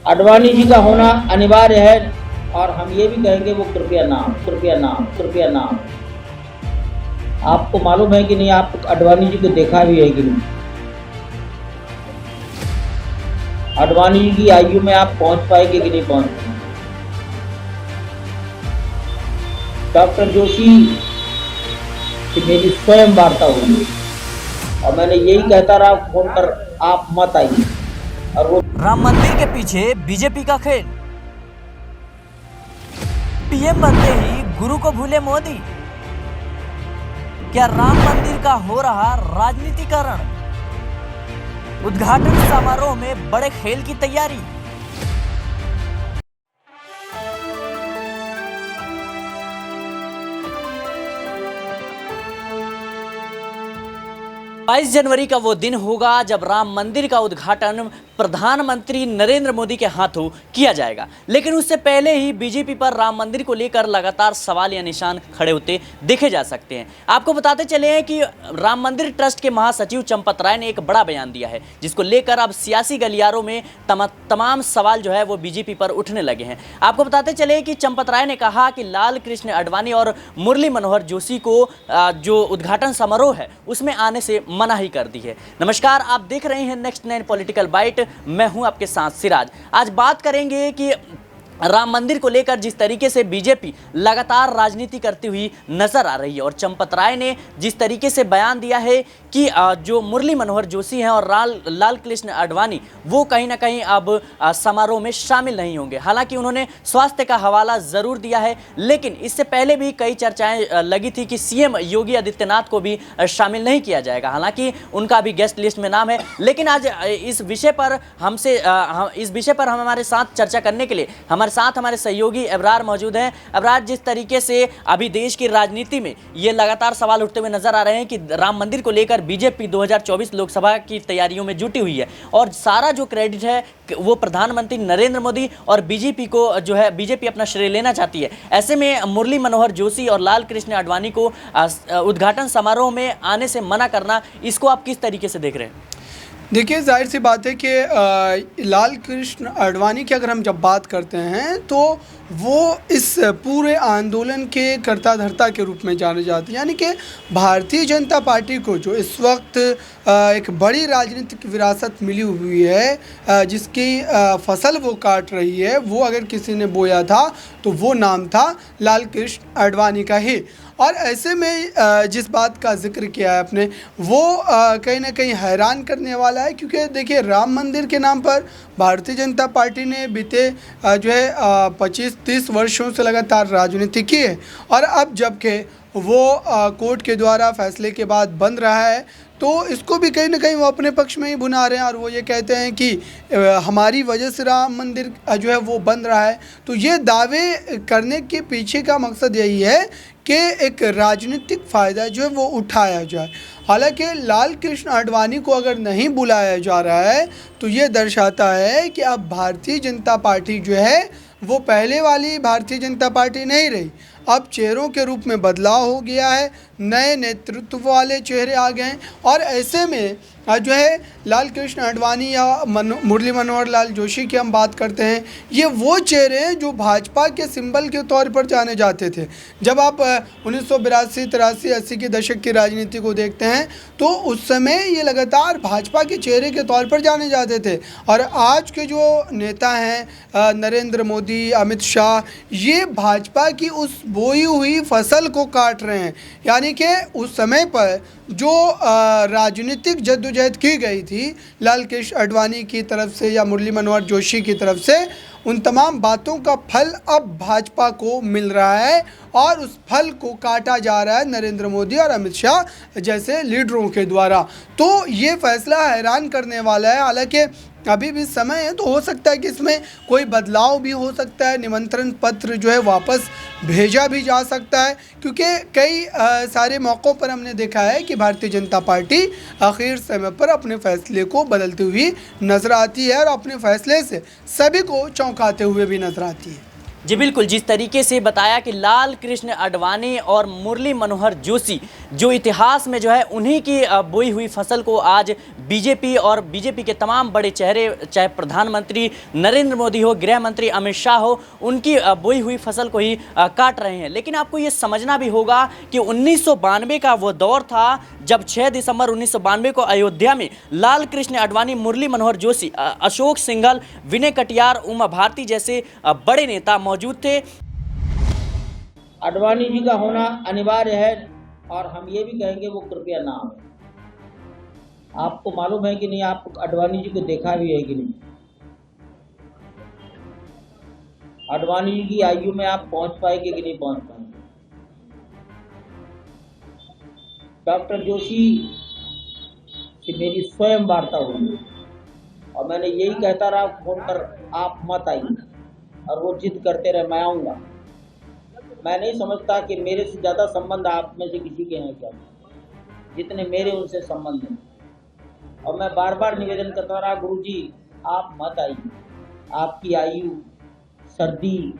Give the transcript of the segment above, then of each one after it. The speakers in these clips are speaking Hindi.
आडवाणी जी का होना अनिवार्य है और हम ये भी कहेंगे वो कृपया नाम, कृपया नाम, कृपया नाम। आपको मालूम है कि नहीं, आप आडवाणी जी को देखा भी है कि नहीं? आडवाणी जी की आयु में आप पहुंच पाएंगे कि नहीं पहुंच पाएंगे? डॉक्टर जोशी से मेरी स्वयं वार्ता हुई और मैंने यही कहता रहा फोन पर, आप मत आइए। और वो राम मंदिर के पीछे बीजेपी का खेल, पीएम बनते ही गुरु को भूले मोदी। क्या राम मंदिर का हो रहा राजनीतिकरण? उद्घाटन समारोह में बड़े खेल की तैयारी। बाईस जनवरी का वो दिन होगा जब राम मंदिर का उद्घाटन प्रधानमंत्री नरेंद्र मोदी के हाथों किया जाएगा। लेकिन उससे पहले ही बीजेपी पर राम मंदिर को लेकर लगातार सवाल या निशान खड़े होते देखे जा सकते हैं। आपको बताते चले हैं कि राम मंदिर ट्रस्ट के महासचिव चंपत राय ने एक बड़ा बयान दिया है, जिसको लेकर अब सियासी गलियारों में तमाम सवाल जो है वो बीजेपी पर उठने लगे हैं। आपको बताते चले कि चंपत राय ने कहा कि लाल कृष्ण आडवाणी और मुरली मनोहर जोशी को जो उद्घाटन समारोह है उसमें आने से मनाही कर दी है। नमस्कार, आप देख रहे हैं नेक्स्ट 9 पॉलिटिकल बाइट। मैं हूं आपके साथ सिराज। आज बात करेंगे कि राम मंदिर को लेकर जिस तरीके से बीजेपी लगातार राजनीति करती हुई नजर आ रही है और चंपत राय ने जिस तरीके से बयान दिया है कि जो मुरली मनोहर जोशी हैं और लाल कृष्ण आडवाणी वो कहीं ना कहीं अब समारोह में शामिल नहीं होंगे। हालांकि उन्होंने स्वास्थ्य का हवाला जरूर दिया है, लेकिन इससे पहले भी कई चर्चाएं लगी थी कि सीएम योगी आदित्यनाथ को भी शामिल नहीं किया जाएगा। हालांकि उनका भी गेस्ट लिस्ट में नाम है। लेकिन आज इस विषय पर हम हमारे साथ चर्चा करने के लिए हमारे साथ हमारे सहयोगी अबरार मौजूद हैं। अबरार, जिस तरीके से अभी देश की राजनीति में ये लगातार सवाल उठते हुए नजर आ रहे हैं कि राम मंदिर को लेकर बीजेपी 2024 लोकसभा की तैयारियों में जुटी हुई है और सारा जो क्रेडिट है वो प्रधानमंत्री नरेंद्र मोदी और बीजेपी को जो है बीजेपी अपना श्रेय लेना चाहती है। ऐसे में मुरली मनोहर जोशी और लाल कृष्ण आडवाणी को उद्घाटन समारोह में आने से मना करना, इसको आप किस तरीके से देख रहे हैं? देखिए, जाहिर सी बात है कि लाल कृष्ण आडवाणी की अगर हम जब बात करते हैं तो वो इस पूरे आंदोलन के कर्ता धर्ता के रूप में जाने जाते हैं। यानी कि भारतीय जनता पार्टी को जो इस वक्त एक बड़ी राजनीतिक विरासत मिली हुई है, जिसकी फसल वो काट रही है, वो अगर किसी ने बोया था तो वो नाम था लाल कृष्ण आडवाणी का ही। और ऐसे में जिस बात का जिक्र किया है आपने, वो कहीं ना कहीं हैरान करने वाला है, क्योंकि देखिए राम मंदिर के नाम पर भारतीय जनता पार्टी ने बीते जो है 25-30 वर्षों से लगातार राजनीति की है और अब जबकि वो कोर्ट के द्वारा फैसले के बाद बन रहा है तो इसको भी कहीं ना कहीं वो अपने पक्ष में ही भुना रहे हैं और वो ये कहते हैं कि हमारी वजह से राम मंदिर जो है वो बन रहा है। तो ये दावे करने के पीछे का मकसद यही है कि एक राजनीतिक फ़ायदा जो है वो उठाया जाए। हालांकि लाल कृष्ण आडवाणी को अगर नहीं बुलाया जा रहा है तो ये दर्शाता है कि अब भारतीय जनता पार्टी जो है वो पहले वाली भारतीय जनता पार्टी नहीं रही। अब चेहरों के रूप में बदलाव हो गया है, नए नेतृत्व वाले चेहरे आ गए हैं और ऐसे में जो है लाल कृष्ण आडवाणी या मुरली मनोहर लाल जोशी की हम बात करते हैं, ये वो चेहरे हैं जो भाजपा के सिंबल के तौर पर जाने जाते थे। जब आप 1982, 83, 80 के दशक की राजनीति को देखते हैं तो उस समय ये लगातार भाजपा के चेहरे के तौर पर जाने जाते थे और आज के जो नेता हैं नरेंद्र मोदी, अमित शाह, ये भाजपा की उस बोई हुई फसल को काट रहे हैं। यानी कि उस समय पर जो राजनीतिक जद्दोजहद की गई थी लाल कृष्ण आडवाणी की तरफ से या मुरली मनोहर जोशी की तरफ से, उन तमाम बातों का फल अब भाजपा को मिल रहा है और उस फल को काटा जा रहा है नरेंद्र मोदी और अमित शाह जैसे लीडरों के द्वारा। तो ये फैसला हैरान करने वाला है। हालांकि अभी भी समय है तो हो सकता है कि इसमें कोई बदलाव भी हो सकता है, निमंत्रण पत्र जो है वापस भेजा भी जा सकता है, क्योंकि कई सारे मौक़ों पर हमने देखा है कि भारतीय जनता पार्टी आखिर समय पर अपने फैसले को बदलती हुई नज़र आती है और अपने फैसले से सभी को चौंकाते हुए भी नज़र आती है। जी बिल्कुल, जिस तरीके से बताया कि लाल कृष्ण आडवाणी और मुरली मनोहर जोशी जो इतिहास में जो है उन्हीं की बोई हुई फसल को आज बीजेपी और बीजेपी के तमाम बड़े चेहरे, चाहे प्रधानमंत्री नरेंद्र मोदी हो, गृह मंत्री अमित शाह हो, उनकी बोई हुई फसल को ही काट रहे हैं। लेकिन आपको ये समझना भी होगा कि 1992 का वो दौर था जब 6 दिसंबर 1992 को अयोध्या में लाल कृष्ण आडवाणी, मुरली मनोहर जोशी, अशोक सिंघल, विनय कटियार, उमा भारती जैसे बड़े नेता मौजूद थे। आडवाणी जी का होना अनिवार्य है और हम ये भी कहेंगे वो कृपया ना हो। आपको मालूम है कि नहीं, आप आडवाणी जी को देखा भी है कि नहीं? आडवाणी जी की आयु में आप पहुंच पाएंगे कि नहीं पहुंच पाएंगे? डॉक्टर जोशी से मेरी स्वयं वार्ता हुई और मैंने यही कहता रहा फोन पर, आप मत आइए, और वो जिद करते रहे मैं आऊँगा। मैं नहीं समझता कि मेरे से ज़्यादा संबंध आप में से किसी के हैं क्या, जितने मेरे उनसे संबंध हैं। और मैं बार बार निवेदन करता रहा, गुरुजी आप मत आइए, आपकी आयु, सर्दी,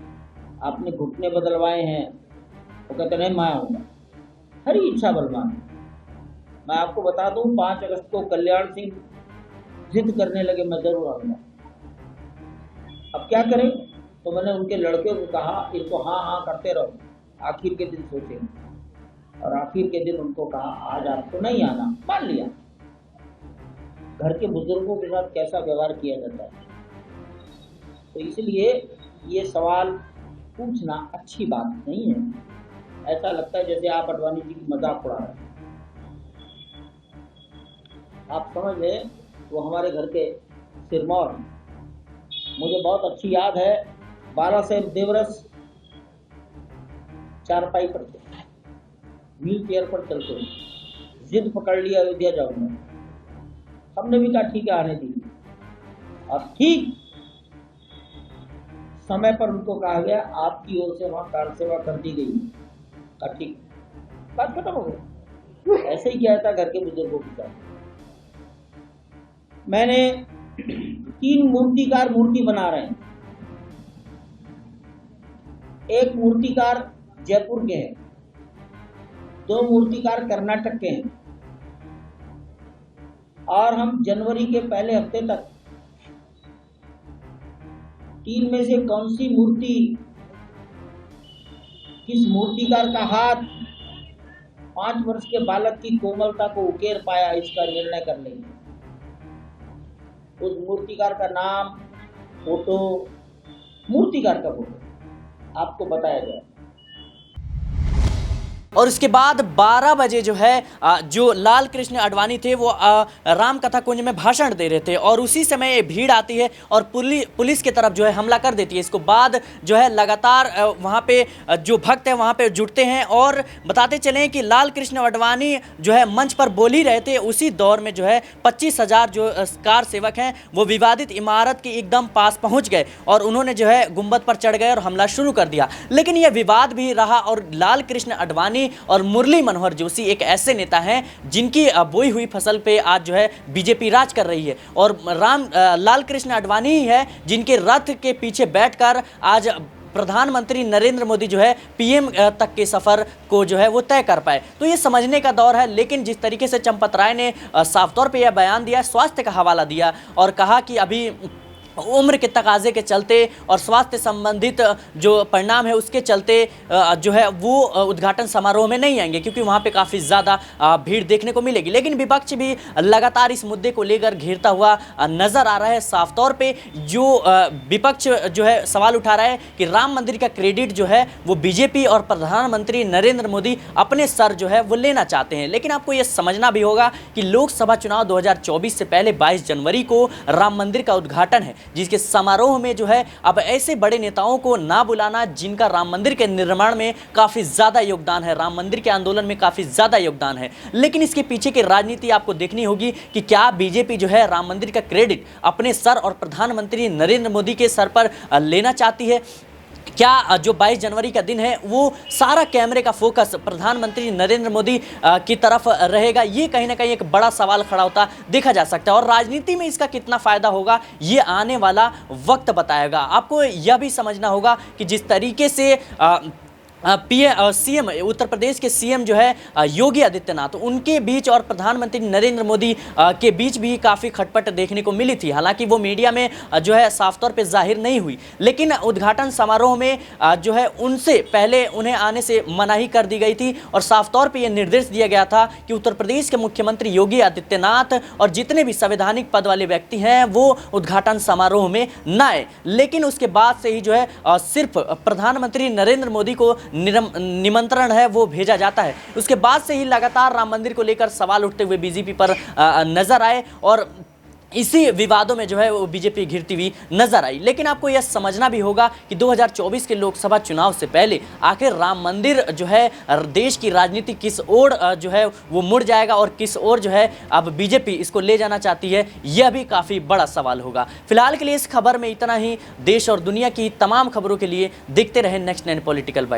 आपने घुटने बदलवाए हैं। वो कहते नहीं मैं आऊँगा, हरी इच्छा बलवान। मैं आपको बता दूं, 5 अगस्त को कल्याण सिंह जिद करने लगे मैं जरूर आऊँगा। अब क्या करें? तो मैंने उनके लड़के को कहा इनको हाँ हाँ करते रहो, आखिर के दिन सोचेंगे। और आखिर के दिन उनको कहा आज आपको नहीं आना, मान लिया। घर के बुजुर्गों के साथ कैसा व्यवहार किया जाता है, तो इसलिए ये सवाल पूछना अच्छी बात नहीं है। ऐसा लगता है जैसे आप आडवाणी जी की मजाक उड़ा रहे हैं। आप समझ लें वो हमारे घर के सिरमौर। मुझे बहुत अच्छी याद है, 12 से देवरस चारपाई पर व्हील चेयर पर चलते, जिद पकड़ लिया अयोध्या जाऊंगा। हमने भी कहा ठीक है आने दीजिए, और ठीक समय पर उनको कहा गया आपकी ओर से वहां कार सेवा कर दी गई। कहा ठीक, बात खत्म हो गई। ऐसे ही किया था घर के बुजुर्गों के साथ। मैंने 3 मूर्तिकार मूर्ति बना रहे हैं। एक मूर्तिकार जयपुर के हैं, 2 मूर्तिकार कर्नाटक के हैं, और हम जनवरी के पहले हफ्ते तक 3 में से कौन सी मूर्ति, किस मूर्तिकार का हाथ 5 वर्ष के बालक की कोमलता को उकेर पाया, इसका निर्णय कर लेंगे। उस मूर्तिकार का नाम, फोटो, मूर्तिकार का फोटो आपको बताया जाए। और उसके बाद 12 बजे जो है जो लाल कृष्ण आडवाणी थे वो राम कथा कुंज में भाषण दे रहे थे, और उसी समय भीड़ आती है और पुलिस की तरफ जो है हमला कर देती है। इसको बाद जो है लगातार वहाँ पे जो भक्त हैं वहाँ पे जुटते हैं, और बताते चलें कि लाल कृष्ण आडवाणी जो है मंच पर बोल ही रहे थे, उसी दौर में जो है 25,000 जो कार सेवक हैं वो विवादित इमारत के एकदम पास पहुँच गए और उन्होंने जो है गुंबद पर चढ़ गए और हमला शुरू कर दिया। लेकिन यह विवाद भी रहा, और लाल कृष्ण आडवाणी और मुरली मनोहर जोशी एक ऐसे नेता हैं जिनकी बोई हुई फसल पे आज जो है बीजेपी राज कर रही है, और लाल कृष्ण आडवाणी ही है जिनके रथ के पीछे बैठकर आज प्रधानमंत्री नरेंद्र मोदी जो है पीएम तक के सफर को जो है वो तय कर पाए। तो ये समझने का दौर है। लेकिन जिस तरीके से चंपत राय ने साफ तौर पे यह बयान दिया, स्वास्थ्य का हवाला दिया और कहा कि अभी उम्र के तकाजे के चलते और स्वास्थ्य संबंधित जो परिणाम है उसके चलते जो है वो उद्घाटन समारोह में नहीं आएंगे, क्योंकि वहाँ पे काफ़ी ज़्यादा भीड़ देखने को मिलेगी। लेकिन विपक्ष भी लगातार इस मुद्दे को लेकर घेरता हुआ नज़र आ रहा है। साफ तौर पे जो विपक्ष जो है सवाल उठा रहा है कि राम मंदिर का क्रेडिट जो है वो बीजेपी और प्रधानमंत्री नरेंद्र मोदी अपने सर जो है वो लेना चाहते हैं। लेकिन आपको ये समझना भी होगा कि लोकसभा चुनाव 2024 से पहले 22 जनवरी को राम मंदिर का उद्घाटन है, जिसके समारोह में जो है अब ऐसे बड़े नेताओं को ना बुलाना जिनका राम मंदिर के निर्माण में काफ़ी ज़्यादा योगदान है, राम मंदिर के आंदोलन में काफ़ी ज़्यादा योगदान है। लेकिन इसके पीछे की राजनीति आपको देखनी होगी कि क्या बीजेपी जो है राम मंदिर का क्रेडिट अपने सर और प्रधानमंत्री नरेंद्र मोदी के सर पर लेना चाहती है। क्या जो 22 जनवरी का दिन है वो सारा कैमरे का फोकस प्रधानमंत्री नरेंद्र मोदी की तरफ रहेगा, ये कहीं ना कहीं एक बड़ा सवाल खड़ा होता देखा जा सकता है। और राजनीति में इसका कितना फायदा होगा ये आने वाला वक्त बताएगा। आपको यह भी समझना होगा कि जिस तरीके से सीएम उत्तर प्रदेश के सीएम जो है योगी आदित्यनाथ, उनके बीच और प्रधानमंत्री नरेंद्र मोदी के बीच भी काफ़ी खटपट देखने को मिली थी। हालांकि वो मीडिया में जो है साफ तौर पे जाहिर नहीं हुई, लेकिन उद्घाटन समारोह में जो है उनसे पहले उन्हें आने से मनाही कर दी गई थी और साफ तौर पे ये निर्देश दिया गया था कि उत्तर प्रदेश के मुख्यमंत्री योगी आदित्यनाथ और जितने भी संवैधानिक पद वाले व्यक्ति हैं वो उद्घाटन समारोह में न आए। लेकिन उसके बाद से ही जो है सिर्फ प्रधानमंत्री नरेंद्र मोदी को निमंत्रण है वो भेजा जाता है। उसके बाद से ही लगातार राम मंदिर को लेकर सवाल उठते हुए बीजेपी पर नजर आए और इसी विवादों में जो है वो बीजेपी घिरती हुई नजर आई। लेकिन आपको यह समझना भी होगा कि 2024 के लोकसभा चुनाव से पहले आखिर राम मंदिर जो है देश की राजनीति किस ओर जो है वो मुड़ जाएगा और किस ओर जो है अब बीजेपी इसको ले जाना चाहती है, यह भी काफ़ी बड़ा सवाल होगा। फिलहाल के लिए इस खबर में इतना ही। देश और दुनिया की तमाम खबरों के लिए देखते रहें नेक्स्ट 9 पॉलिटिकल बाइट।